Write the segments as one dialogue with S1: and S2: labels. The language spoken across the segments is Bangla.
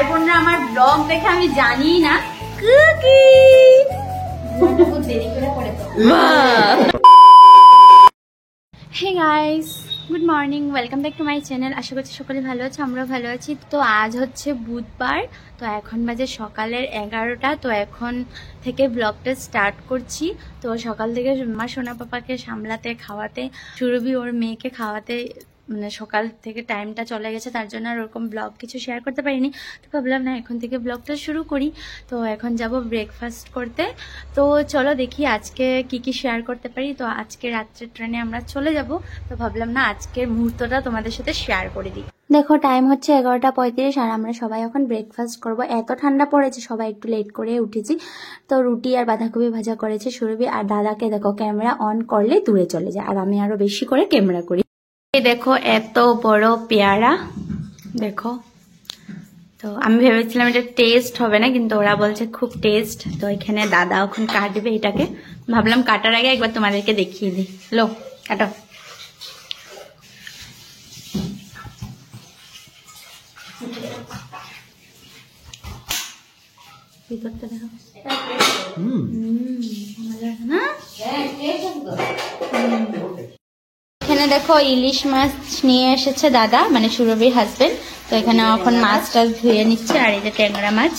S1: ভাই বোনরা আমার ব্লগ দেখে আমি জানি না কুকি দেরি করে পড়ে তো। Hey guys, good morning, welcome back to my channel. আশা করছি সকলে ভালো আছে, আমরাও ভালো আছি। তো আজ হচ্ছে বুধবার, তো এখন বাজে সকালের 11টা। তো এখন থেকে ব্লগটা স্টার্ট করছি। তো সকাল থেকে মা সোনা পাপাকে সামলাতে, খাওয়াতে, সুরভি ওর মেয়েকে খাওয়াতে, মানে সকাল থেকে টাইমটা চলে গেছে, তার জন্য আর ওরকম ব্লগ কিছু শেয়ার করতে পারিনি। তো ভাবলাম না, এখন থেকে ব্লগটা শুরু করি। তো এখন যাব ব্রেকফাস্ট করতে। তো চলো দেখি আজকে কি কি শেয়ার করতে পারি। তো আজকে রাত্রের ট্রেনে আমরা চলে যাব। তো ভাবলাম না, আজকের মুহূর্তটা তোমাদের সাথে শেয়ার করে দিই। দেখো টাইম হচ্ছে 11:35 আর আমরা সবাই এখন ব্রেকফাস্ট করব। এত ঠান্ডা পড়েছে, সবাই একটু লেট করে উঠেছি। তো রুটি আর বাঁধাকপি ভাজা করেছে সুরভি। আর দাদাকে দেখো ক্যামেরা অন করলে দূরে চলে যায়, আর আমি আরো বেশি করে ক্যামেরা করি। দেখো এত বড় পেয়ারা, দেখো। তো আমি ভেবেছিলাম এটা টেস্ট হবে না, কিন্তু ওরা বলছে খুব টেস্ট। তো এখানে দাদা এখন কাটবে এটাকে। ভাবলাম কাটার আগে একবার তোমাদেরকে দেখিয়ে দিই। লো কাটো। ভিতরটা দেখো, মজা না? এখানে দেখো ইলিশ মাছ নিয়ে এসেছে দাদা, মানে সুরভির হাজবেন্ড। তো এখানে এখন মাছটা ধুয়ে নিচ্ছে। আর এই যে ট্যাংরা মাছ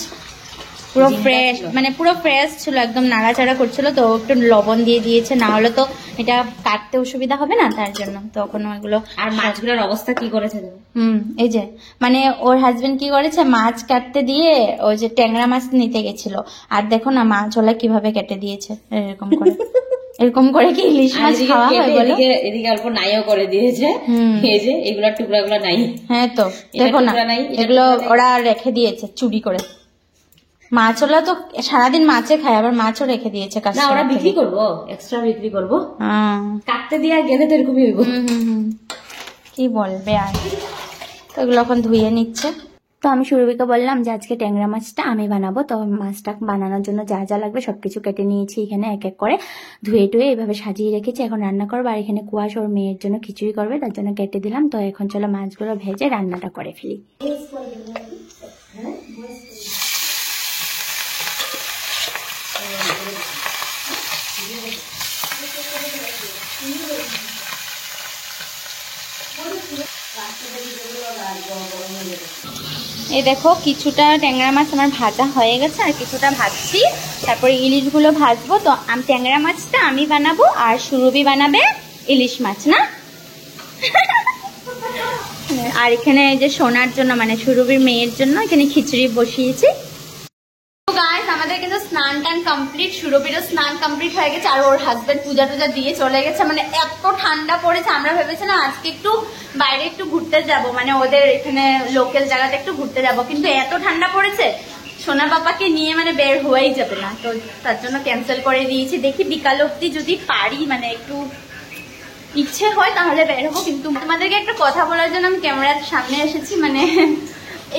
S1: পুরো ফ্রেশ, মানে পুরো ফ্রেশ ছিল, একদম নাড়াচাড়া করছিল। তো একটু লবণ দিয়ে দিয়েছে, না হলে তো এটা কাটতে অসুবিধা হবে না, তার জন্য। তখন ওইগুলো। আর মাছগুলোর অবস্থা কি করেছে? এই যে মানে ওর হাজবেন্ড কি করেছে, মাছ কাটতে দিয়ে ওই যে ট্যাংরা মাছ নিতে গেছিল। আর দেখো না মাছ ওলা কিভাবে কেটে দিয়েছে, এরকম করে। এরকম করে কি ইলিশ মাছ খাওয়া হয় বলো?
S2: এদিকে অল্প নাইও করে দিয়েছে, এই যে এগুলোর টুকরাগুলো নাই।
S1: হ্যাঁ তো দেখো না, এগুলো ওরা রেখে দিয়েছে চুরি করে। মাছ ওলা তো সারাদিন মাছে খায়, আবার মাছও রেখে দিয়েছে।
S2: না ওরা বিক্রি করবো, এক্সট্রা বিক্রি করবো, কাটতে দিয়ে আর গেলে তো এরকমই হইব।
S1: কি বলবে আর। তো এগুলো এখন ধুয়ে নিচ্ছে। তো আমি সুরভিকে বললাম যে আজকে ট্যাংরা মাছটা আমি বানাবো। তো মাছটা বানানোর জন্য যা যা লাগবে সবকিছু কেটে নিয়েছি এখানে, এক এক করে ধুয়ে টুয়ে এইভাবে সাজিয়ে রেখেছি। এখন রান্না করবো। আর এখানে কুয়াশ ওর মেয়ের জন্য খিচুড়ি করবে, তার জন্য কেটে দিলাম। তো এখন চলো মাছগুলো ভেজে রান্নাটা করে ফেলি। এই দেখো কিছুটা ট্যাংরা মাছ আমার ভাজা হয়ে গেছে, আর কিছুটা ভাজছি। তারপরে ইলিশগুলো ভাজবো। তো ট্যাংরা মাছটা আমি বানাবো, আর সুরভি বানাবে ইলিশ মাছ, না? আর এখানে এই যে সোনার জন্য, মানে সুরভির মেয়ের জন্য এখানে খিচুড়ি বসিয়েছি। আমাদের কিন্তু স্নান টান কমপ্লিট, সুরভিরও স্নান কমপ্লিট হয়ে গেছে। আর ওর হাজবেন্ড পূজা টুজা দিয়ে চলে গেছে। মানে এত ঠান্ডা পড়েছে, আমরা ভেবেছিলাম আজকে একটু বাইরে একটু ঘুরতে যাব, মানে ওদের এখানে লোকাল জায়গাতে একটু ঘুরতে যাব, কিন্তু এত ঠান্ডা পড়েছে সোনা পাপাকে নিয়ে মানে বের হয়েই যাবে না। তো তার জন্য ক্যান্সেল করে দিয়েছি। দেখি বিকাল অব্দি যদি পারি, মানে একটু ইচ্ছে হয় তাহলে বের হবো। কিন্তু তোমাদেরকে একটা কথা বলার জন্য আমি ক্যামেরার সামনে এসেছি। মানে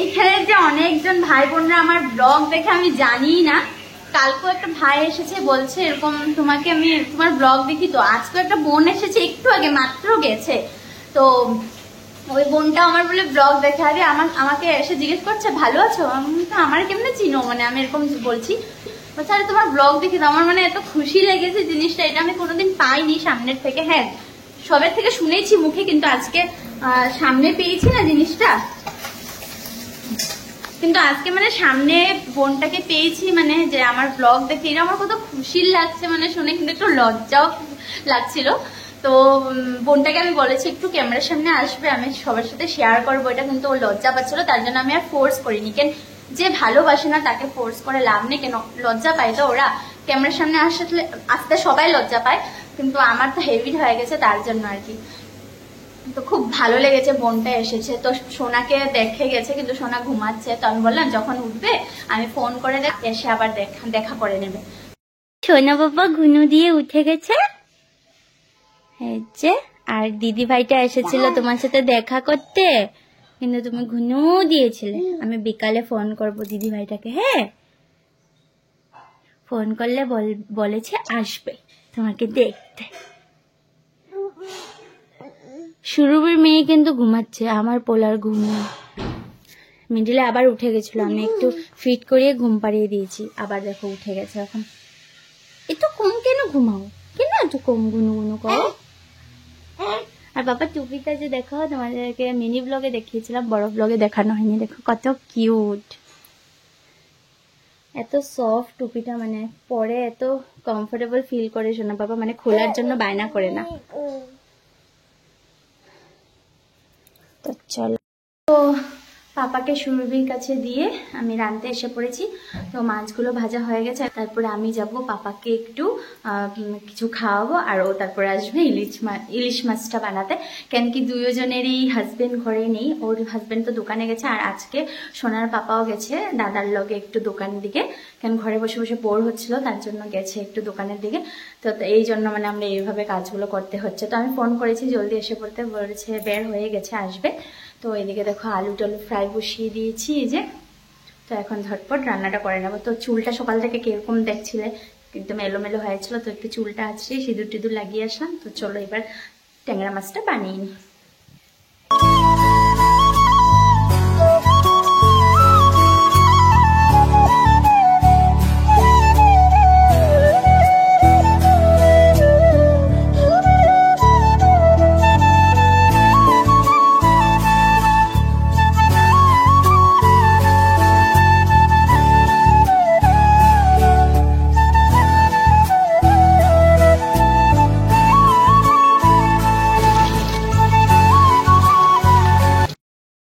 S1: এইখানে যে অনেকজন ভাই বোনরা আমার ব্লগ দেখে আমি জানি না। কালকেও একটা ভাই এসেছে, বলছে এরকম তোমাকে আমি তোমার ব্লগ দেখি। তো আজকেও একটা বোন এসেছে, একটু আগে মাত্র গেছে। তো ওই বোনটা আমার বলে ব্লগ দেখে, আরে আমাকে এসে জিজ্ঞেস করছে ভালো আছো? আমার কেমনে চিনো, মানে আমি এরকম বলছি। বলছে আরে তোমার ব্লগ দেখি। তো আমার মানে এত খুশি লেগেছে জিনিসটা, এটা আমি কোনোদিন পাইনি সামনের থেকে। হ্যাঁ সবের থেকে শুনেছি মুখে, কিন্তু আজকে সামনে পেয়েছি না জিনিসটা। কিন্তু আজকে মানে সামনে বোনটাকে পেয়েছি, মানে যে আমার ব্লগ দেখে এটা আমার কত খুশি লাগছে মানে শুনে, কিন্তু একটু লজ্জাও লাগছিল। তো বোনটাকে আমি বলেছি একটু ক্যামেরার সামনে আসবে, আমি সবার সাথে শেয়ার করবো এটা, কিন্তু ও লজ্জা পাচ্ছিল। তার জন্য আমি আর ফোর্স করিনি। কেন যে ভালোবাসে না তাকে ফোর্স করে লাভ নেই, কেন লজ্জা পায় তো ওরা। ক্যামেরার সামনে আসতে সবাই লজ্জা পায়, কিন্তু আমার তো হেভি হয়ে গেছে, তার জন্য আর কি। তো খুব ভালো লেগেছে বোনটা এসেছে। তো সোনাকে দেখে গেছে, কিন্তু সোনা ঘুমাচ্ছে। তো আমি বললাম যখন উঠবে আমি ফোন করে এসে আবার দেখা করে নেবে। সোনা বাবা ঘুনু দিয়ে উঠে গেছে। আর দিদি ভাইটা এসেছিল তোমার সাথে দেখা করতে, কিন্তু তুমি ঘুনু দিয়েছিলে। আমি বিকালে ফোন করব দিদি ভাইটাকে। হ্যাঁ ফোন করলে বলেছে আসবে তোমাকে দেখতে। সুরভির মেয়ে কিন্তু ঘুমাচ্ছে, আমার পোলার ঘুম নেই। মিডিলে আবার উঠে গেছিল, আমি একটু ফিট করিয়ে ঘুম পাড়িয়ে দিয়েছি, আবার দেখো উঠে গেছে এখন। এত কম কেন ঘুমাও, কেন এত কম গুনু করো? আর বাবা টুপিটা যে দেখো, তোমাদেরকে মিনি ব্লগে দেখিয়েছিলাম, বড় ব্লগে দেখানো হয়নি, দেখো কত কিউট, এত সফট টুপিটা, মানে পরে এত কমফোর্টেবল ফিল করে শোনা বাবা, মানে খোলার জন্য বায়না করে না। তো চলো, তো পাপাকে সুরভির কাছে দিয়ে আমি রাঁধতে এসে পড়েছি। তো মাছগুলো ভাজা হয়ে গেছে, তারপরে আমি যাব পাপাকে একটু কিছু খাওয়াবো, আর ও তারপরে আসবে ইলিশ মাছটা বানাতে। কেন কি দুজনেরই হাজবেন্ড ঘরে নেই, ওর হাজবেন্ড তো দোকানে গেছে, আর আজকে সোনার পাপাও গেছে দাদার লগে একটু দোকানের দিকে, কেন ঘরে বসে বসে বোর হচ্ছিল, তার জন্য গেছে একটু দোকানের দিকে। তো এই জন্য মানে আমরা এইভাবে কাজগুলো করতে হচ্ছে। তো আমি ফোন করেছি জলদি এসে পড়তে, বলেছে বের হয়ে গেছে, আসবে। তো এদিকে দেখো আলু টালু ফ্রাই বসিয়ে দিয়েছি এই যে। তো এখন ঝটপট রান্নাটা করে নেবো। তো চুলটা সকাল থেকে কিরকম দেখছিলে, একদম এলোমেলো হয়েছিল, তো একটু চুলটা আছে সিঁদুর টিঁদুর লাগিয়ে আসলাম। তো চলো এবার ট্যাংরা মাছটা বানিয়ে নিই।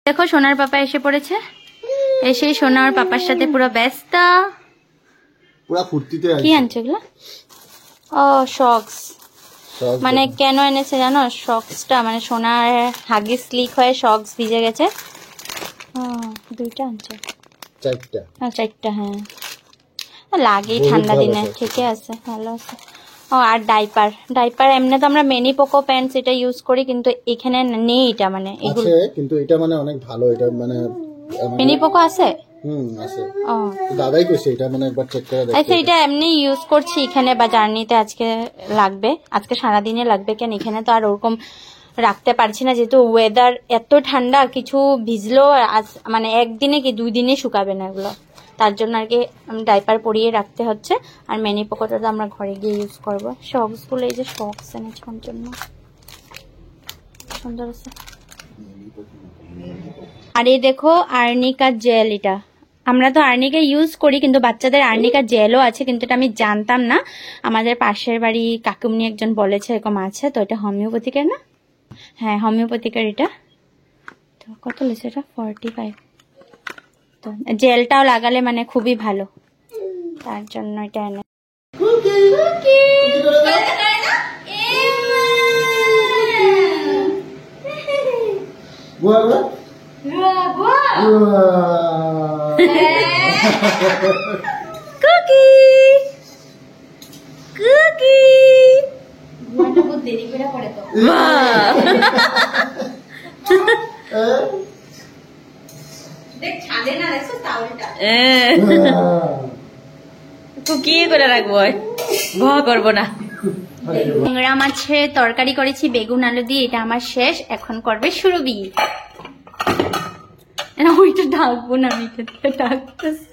S1: দেখো সোনার পাপা এসে পড়েছে, এসে সোনা আর পাপার সাথে পুরো ব্যস্ত,
S3: পুরো ফুর্তিতে আছে।
S1: কি আনছে এগুলো? ও শক্স, মানে কেন এনেছে জানো শক্সটা, মানে সোনার হাগিস লিক হয়ে শক্স ভিজে গেছে। দুইটা আনছে, চারটা, হ্যাঁ লাগে ঠান্ডা দিনে, ঠিকই আছে, ভালো আছে। ও আর ডাইপার এমনি তো আমরা মেনি পোকো প্যান্টস এটা ইউজ করি, কিন্তু এখানে নেই এটা, মানে এগুলো
S3: আছে, কিন্তু এটা মানে অনেক ভালো, এটা মানে
S1: মেনি পোকো আছে।
S3: আছে,
S1: ও
S3: দাদাই কইছে এটা, মানে একবার চেক করে দেখো।
S1: আচ্ছা, এটা এমনি ইউজ করছি এখানে বা জার্নিতে, আজকে লাগবে, আজকে সারাদিনে লাগবে, কেন এখানে তো আর ওরকম রাখতে পারছি না, যেহেতু ওয়েদার এত ঠান্ডা, কিছু ভিজলেও মানে একদিনে কি 2 দিনে শুকাবে না এগুলো, তার জন্য আর কি ডাইপার পরিয়ে রাখতে হচ্ছে। আর মেনি পোকোটা তো আমরা ঘরে গিয়ে ইউজ করবো। শক্স গুলো, এই যে শক্স এনেছে ওর জন্য, সুন্দর আছে। আর এই দেখো আর্নিকা জেল, এটা আমরা তো আর্নিকা ইউজ করি, কিন্তু বাচ্চাদের আর্নিকা জেলও আছে, কিন্তু এটা আমি জানতাম না। আমাদের পাশের বাড়ি কাকুমনি একজন বলেছে এরকম আছে, তো এটা হোমিওপ্যাথিকের না? হ্যাঁ হোমিওপ্যাথিকের এটা। তো কত লেছে এটা? 45। তো জেলটাও লাগালে মানে খুবই ভালো, তার জন্য এটা এনে। দেরি করে পড়ে তো দেখ ছাদে না, দেখছো তাওলটা
S2: কুকিয়ে করে রাখবো, ভয় করবো না।
S1: ট্যাংরা মাছের তরকারি করেছি বেগুন আলু দিয়ে, এটা আমার শেষ, এখন করবে সুরভি। ওইটা ঢাকবো না, আমি ঢাকতেছি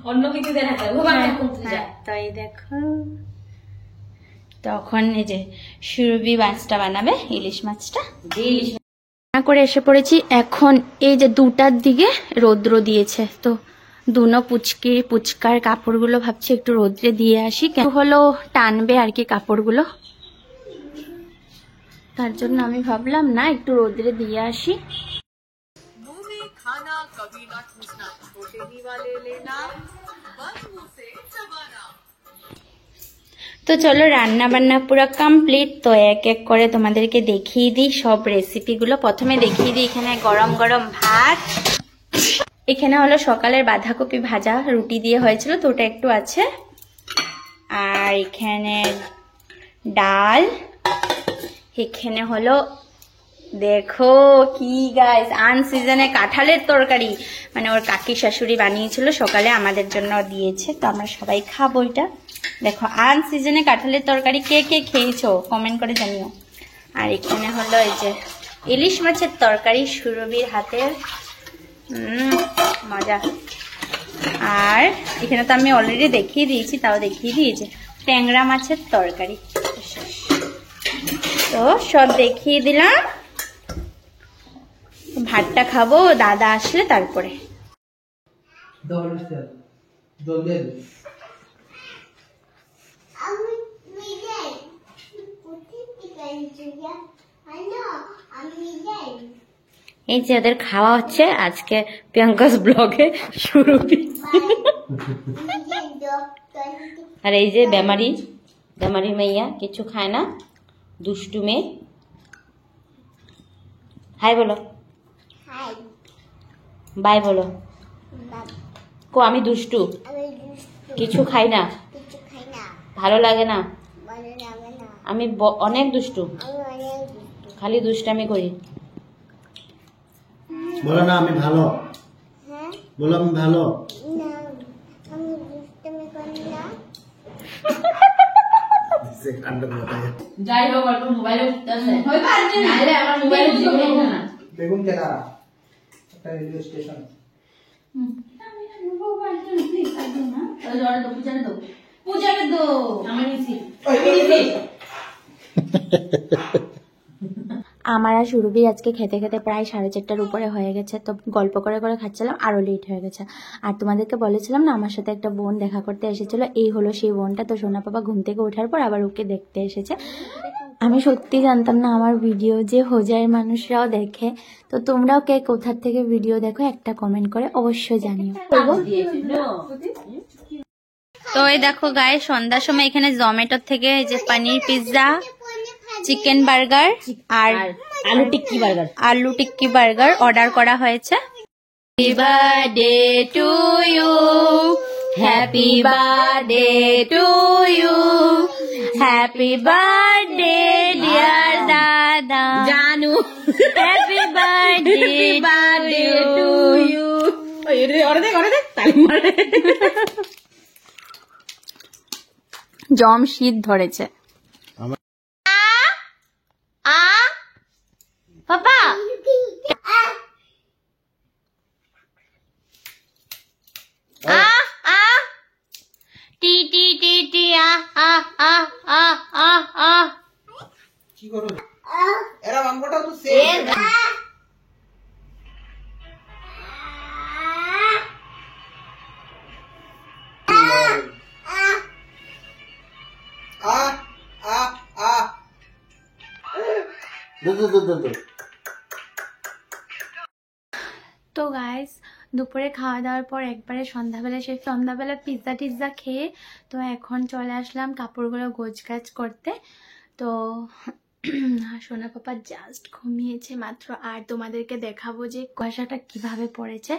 S2: অন্য কিছু দেখা
S1: তাই দেখো। তখন এই যে সুরভি মাছটা বানাবে, ইলিশ মাছটা করে এসে পড়েছি। এখন এই যে 2টার দিকে রৌদ্র দিয়েছে, তো দুনো পুচকার কাপড়গুলো ভাবছি একটু রোদ্রে দিয়ে আসি, কেন হলো টানবে আর কি কাপড়গুলো, তার জন্য আমি ভাবলাম না একটু রোদ্রে দিয়ে আসি। তো চলো রান্না বান্না পুরো কমপ্লিট। তো এক এক করে তোমাদেরকে দেখিয়ে দিই সব রেসিপিগুলো। প্রথমে দেখিয়ে দিই এখানে গরম গরম ভাত, এখানে হলো সকালের বাঁধাকপি ভাজা রুটি দিয়ে হয়েছিল, তো ওটা একটু আছে। আর এখানে ডাল, এখানে হলো দেখো কি গাইস আনসিজনে কাঁঠালের তরকারি, মানে ওর কাকি শাশুড়ি বানিয়েছিল সকালে, আমাদের জন্য দিয়েছে, তো আমরা সবাই খাবো এটা। দেখো আনসিজনে কাঁঠালের তরকারি কে কে খেয়েছো কমেন্ট করে জানিও। আর এখানে হলো এই যে ইলিশ মাছের তরকারি সুরভির হাতের, মজা। আর এখানে তো আমি অলরেডি দেখিয়ে দিয়েছি, তাও দেখিয়ে দিয়েছি ট্যাংরা মাছের তরকারি। তো সব দেখিয়ে দিলাম, ভাতটা খাবো দাদা আসলে তারপরে। এই যে ওদের খাওয়া হচ্ছে আজকে প্রিয়াঙ্কাস ব্লগে শুরু। আর এই যে বেমারি মাইয়া কিছু খায় না, দুষ্টু মেয়ে। হাই বলো, বাই বলো। কো আমি দুষ্টু, কিছু খাই না, ভালো লাগে না, আমি অনেক দুষ্টু, খালি দুষ্টামি করি।
S3: বলো না আমি ভালো, বলো আমি ভালো।
S2: যাই হোক অল্প মোবাইলে উঠতেছে, নাহলে আমার মোবাইলে জীবনে ওঠে না।
S4: বেগুন কেনা একটা রেডিও স্টেশন।
S2: পূজারে দো আমার নিছি।
S1: আমার আর সুরভির আজকে খেতে খেতে প্রায় 4:30টার উপরে হয়ে গেছে। তো গল্প করে করে খাচ্ছিলাম, আরও লেট হয়ে গেছে। আর তোমাদেরকে বলেছিলাম না আমার সাথে একটা বোন দেখা করতে এসেছিল, এই হলো সেই বোনটা। তো সোনা পাপা ঘুম থেকে ওঠার পর আবার ওকে দেখতে এসেছে। আমি সত্যি জানতাম না আমার ভিডিও যে হোজাইয়ের মানুষরাও দেখে। তো তোমরাও কে কোথার থেকে ভিডিও দেখো একটা কমেন্ট করে অবশ্যই জানিও। তো এই দেখো গায়ে সন্ধ্যার সময় এখানে জোম্যাটো থেকে যে পনির পিৎজা, চিকেন বার্গার আর আলু টিক্কি বার্গার অর্ডার করা হয়েছে। Happy birthday to you, happy birthday to you, happy birthday dear দাদা জানু, হ্যাপি বার্থডে টু ইউ। জম শীত ধরেছে। পাপা টি টি টি টি
S4: কি করো এরা অঙ্কটাও তো সেম।
S1: তো গাইস দুপুরে খাওয়া দাওয়ার পর একবারে সন্ধ্যাবেলা পিৎজা টিৎজা খেয়ে তো এখন চলে আসলাম কাপড়গুলো গোছগাছ করতে। তো সোনা পাপা জাস্ট ঘুমিয়েছে মাত্র। আর তোমাদেরকে দেখাবো যে কুয়াশাটা কিভাবে পড়েছে,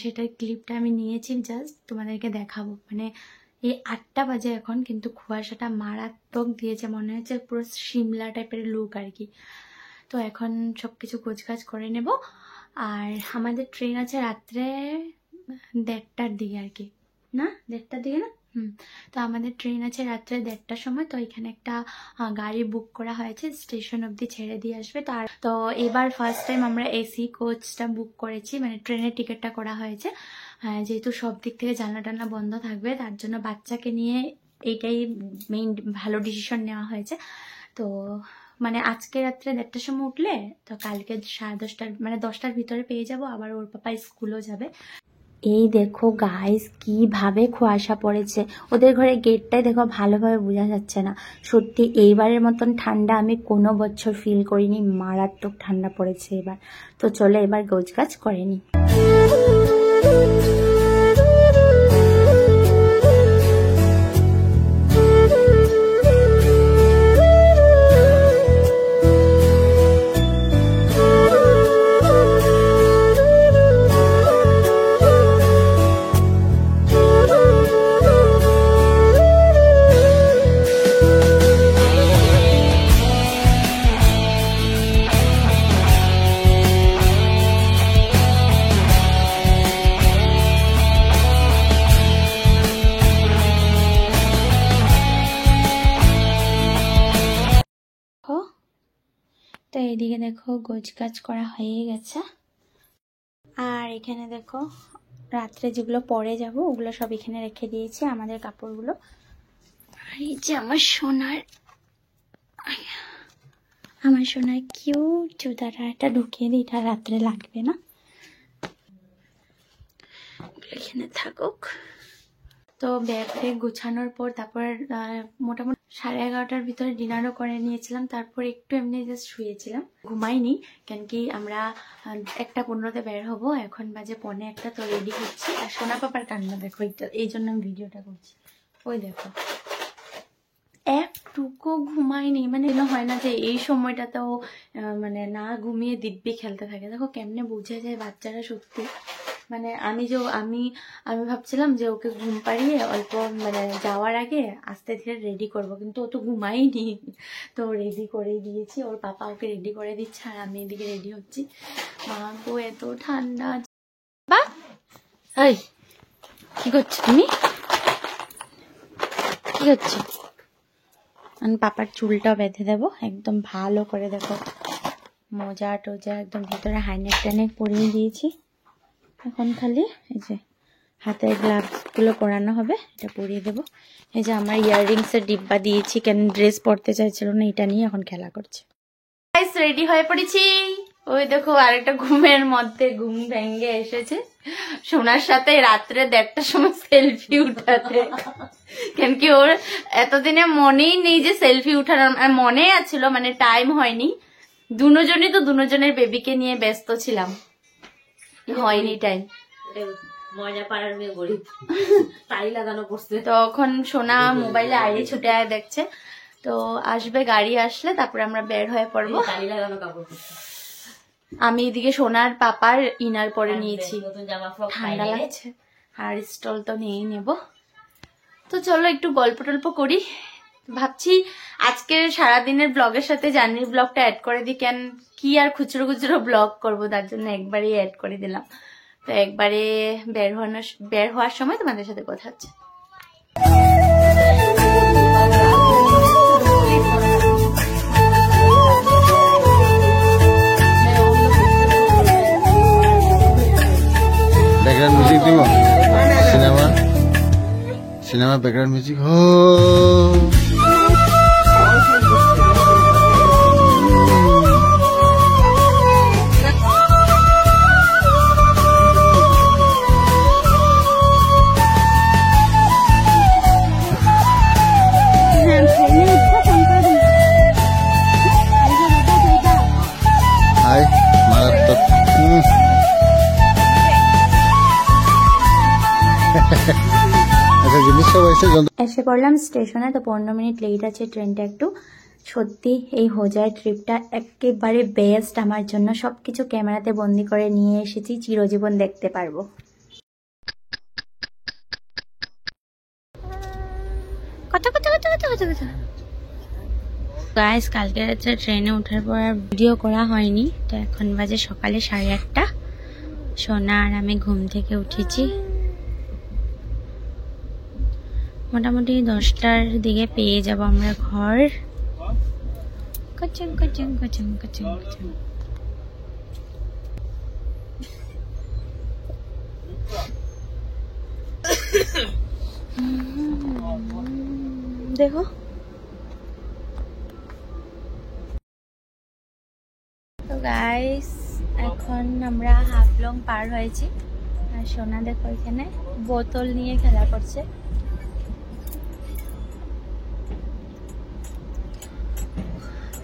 S1: সেটার ক্লিপটা আমি নিয়েছি, জাস্ট তোমাদেরকে দেখাবো। মানে এই 8টা বাজে এখন, কিন্তু কুয়াশাটা মারাত্মক দিয়েছে, মনে হচ্ছে পুরো সিমলা টাইপের লুক আর কি। তো এখন সব কিছু গোছগাছ করে নেব। আর আমাদের ট্রেন আছে রাত্রে 1:30টার দিকে আর কি, না 1:30টার দিকে না, তো আমাদের ট্রেন আছে রাত্রে 1:30টার সময়। তো এখানে একটা গাড়ি বুক করা হয়েছে, স্টেশন অবধি ছেড়ে দিয়ে আসবে। তো এবার ফার্স্ট টাইম আমরা এসি কোচটা বুক করেছি, মানে ট্রেনের টিকিটটা করা হয়েছে। যেহেতু সব দিক থেকে জানলা টান্না বন্ধ থাকবে, তার জন্য বাচ্চাকে নিয়ে এইটাই মেইন ভালো ডিসিশন নেওয়া হয়েছে। তো মানে আজকে রাত্রে 1:30টার সময় উঠলে তো কালকে 10:30 মানে 10টার ভিতরে পেয়ে যাব। আবার ওর পাপা স্কুলও যাবে। এই দেখো গাইস কিভাবে কুয়াশা পড়েছে, ওদের ঘরে গেটটাই দেখো ভালোভাবে বোঝা যাচ্ছে না। সত্যি এইবারের মতন ঠান্ডা আমি কোনো বছর ফিল করিনি, মারাত্মক ঠান্ডা পড়েছে এবার। তো চলো এবার গোছগাছ করে নি। তো এইদিকে দেখো গোছগাছ করা হয়ে গেছে। আর এখানে দেখো রাত্রে যেগুলো পরে যাব ওগুলো সব এখানে রেখে দিয়েছি, আমাদের কাপড়গুলো। আর এই যে আমার সোনার কিউট জুতাটা, এটা ঢুকিয়ে দিই, এটা রাত্রে লাগবে না, এখানে থাকুক। তো ব্যাগ গুছানোর পর তারপর মোটামুটি 11:30টার ভিতরে ডিনারও করে নিয়েছিলাম। তারপর একটু এমনি জাস্ট শুয়েছিলাম, ঘুমাইনি, কেন কি আমরা 1:15-তে বের হবো, এখন বাজে 1:45, তো রেডি হচ্ছি। আর সোনা পাপার কান্না দেখো, এই জন্য আমি ভিডিওটা করছি। ওই দেখো একটুকু ঘুমাইনি, মানে এগুলো হয় না যে এই সময়টাতেও মানে না ঘুমিয়ে দিব্যি খেলতে থাকে। দেখো কেমনে বোঝা যায় বাচ্চারা সত্যি, মানে আমি ভাবছিলাম যে ওকে ঘুম পাড়িয়ে অল্প মানে যাওয়ার আগে আস্তে ধীরে রেডি করব, কিন্তু ও তো ঘুমাইনি, তো রেডি করে দিয়েছি। ওর পাপা ওকে রেডি করে দিচ্ছে আর আমি এদিকে রেডি হচ্ছি। মা গো এত ঠান্ডা। বা এই কি করছো তুমি, কি করছো? আমি পাপার চুলটাও বেঁধে দেবো একদম ভালো করে, দেখো মোজা টোজা একদম ভিতরে হাইনেক টাইনেক পরিয়ে দিয়েছি। এখন খালি এই যে হাতের গ্লাভসগুলো পরানো হবে, এটা পরিয়ে দেবো। এই যে আমার ইয়াররিংসের ডিব্বা দিয়েছি, কেন ড্রেস পরতে চাইছিল না, এটা নিয়ে এখন খেলা করছে। রেডি হয়ে পড়েছি। ওই দেখো আরেকটা ঘুমের মধ্যে ঘুম ভেঙে এসেছে, সোনার সাথে রাত্রে 1:30টার সময় সেলফি উঠাতে, কেন কি ওর এতদিনে মনেই নেই যে সেলফি উঠানোর, মনে আছিল মানে টাইম হয়নি, দুজনই তো দুজনের বেবিকে নিয়ে ব্যস্ত ছিলাম, হয়নি টাইম।
S2: ময়না পাড়ার মেয়ে গরিব, তাই লাগানো পড়ছে।
S1: তখন সোনা মোবাইলে আইডি ছুটে দেখছে, তো আসবে, গাড়ি আসলে তারপরে আমরা বের হয়ে পড়বো।
S2: তাই লাগানো কাপড় পরছে।
S1: আমি এদিকে সোনার পাপার ইনার পরে নিয়েছি,
S2: নতুন জামা ফ্রক
S1: ঠান্ডা লাগছে, আর স্টল তো নিয়েই নেব। তো চলো একটু গল্প টল্প করি। ভাবছি আজকে সারাদিনের ব্লগের সাথে জার্নির ব্লগটা অ্যাড করে দিই, কেন কি আর খুচরো খুচরো ব্লগ করবো, তার জন্য একবারেই অ্যাড করে দিলাম। তো একবারে বের হওয়ার সময় তোমাদের সাথে কথা হচ্ছে।
S3: ব্যাকগ্রাউন্ড মিউজিক দিব, সিনেমা ব্যাকগ্রাউন্ড মিউজিক হো। হাই মারাত্মক।
S1: এসে পড়লাম স্টেশনে, তো 15 মিনিট লেট আছে ট্রেনটা একটু। সত্যি এই হোজাই ট্রিপটা একেবারে বেস্ট আমার জন্য, সবকিছু ক্যামেরাতে বন্দি করে নিয়ে এসেছি, চিরজীবন দেখতে পারবো। গাইস কালকে রাত্রে ট্রেনে ওঠার পর আর ভিডিও করা হয়নি, তো এখন বাজে সকালে 8:30। সোনা আর আমি ঘুম থেকে উঠেছি, মোটামুটি 10টার দিকে পেয়ে যাব আমরা ঘর। কচং কচং কচং কচং কচং। দেখো তো গাইস এখন আমরা হাফলং পার হয়েছি, আর সোনা দেখো এখানে বোতল নিয়ে খেলা করছে।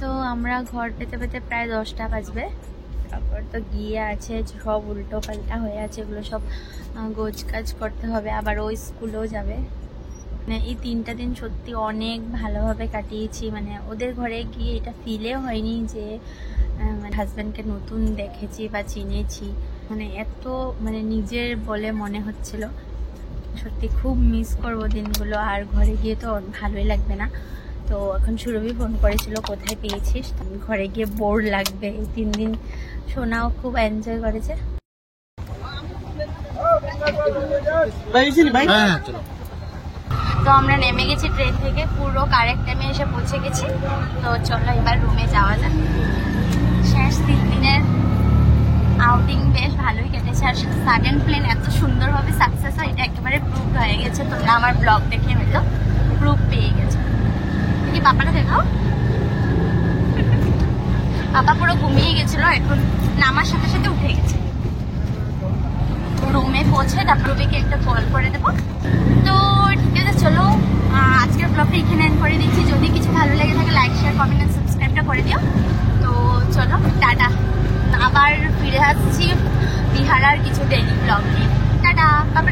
S1: তো আমরা ঘর পেতে পেতে প্রায় 10টা বাজবে। তারপর তো গিয়ে আছে সব উল্টো পাল্টা হয়ে আছে, এগুলো সব গোছ কাজ করতে হবে, আবার ওই স্কুলেও যাবে। মানে এই 3টা দিন সত্যি অনেক ভালোভাবে কাটিয়েছি, মানে ওদের ঘরে গিয়ে এটা ফিলে হয়নি যে হাজব্যান্ডকে নতুন দেখেছি বা চিনেছি, মানে এত মানে নিজের বলে মনে হচ্ছিল। সত্যি খুব মিস করবো দিনগুলো, আর ঘরে গিয়ে তো ভালোই লাগবে না। তো এখন সুরভি ফোন করেছিল কোথায় পেয়েছিস, ঘরে গিয়ে বোর লাগবে। এই 3 দিন সোনাও খুব এনজয় করেছে। তো আমরা নেমে গেছি ট্রেন থেকে, পুরো কারেক্ট টাইমে এসে পৌঁছে গেছি। তো চলো এবার রুমে যাওয়া যাক। শেষ 3 দিনের আউটিং বেশ ভালোই কেটেছে। আর সাডেন প্ল্যান এত সুন্দরভাবে সাকসেস হয় এটা একেবারে প্রুভ হয়ে গেছে। তোমরা আমার ব্লগ দেখে হয়তো প্রুভ পেয়ে গেছো। কি পাপাটা দেখাও। পাপা পুরো ঘুমিয়ে গেছিল, এখন নামার সাথে সাথে উঠে গেছে। রুমে পৌঁছে তারপর রুবিকে একটা কল করে দেবো। তো ঠিক আছে, চলো আজকের ব্লগটা এখানে এন্ড করে দিচ্ছি। যদি কিছু ভালো লেগে থাকে লাইক শেয়ার কমেন্ট আর সাবস্ক্রাইবটা করে দিও। তো চলো টাটা, আবার ফিরে আসছি বিহার আর কিছু ডেইলি ব্লগ নিয়ে। টাটা, বাবা।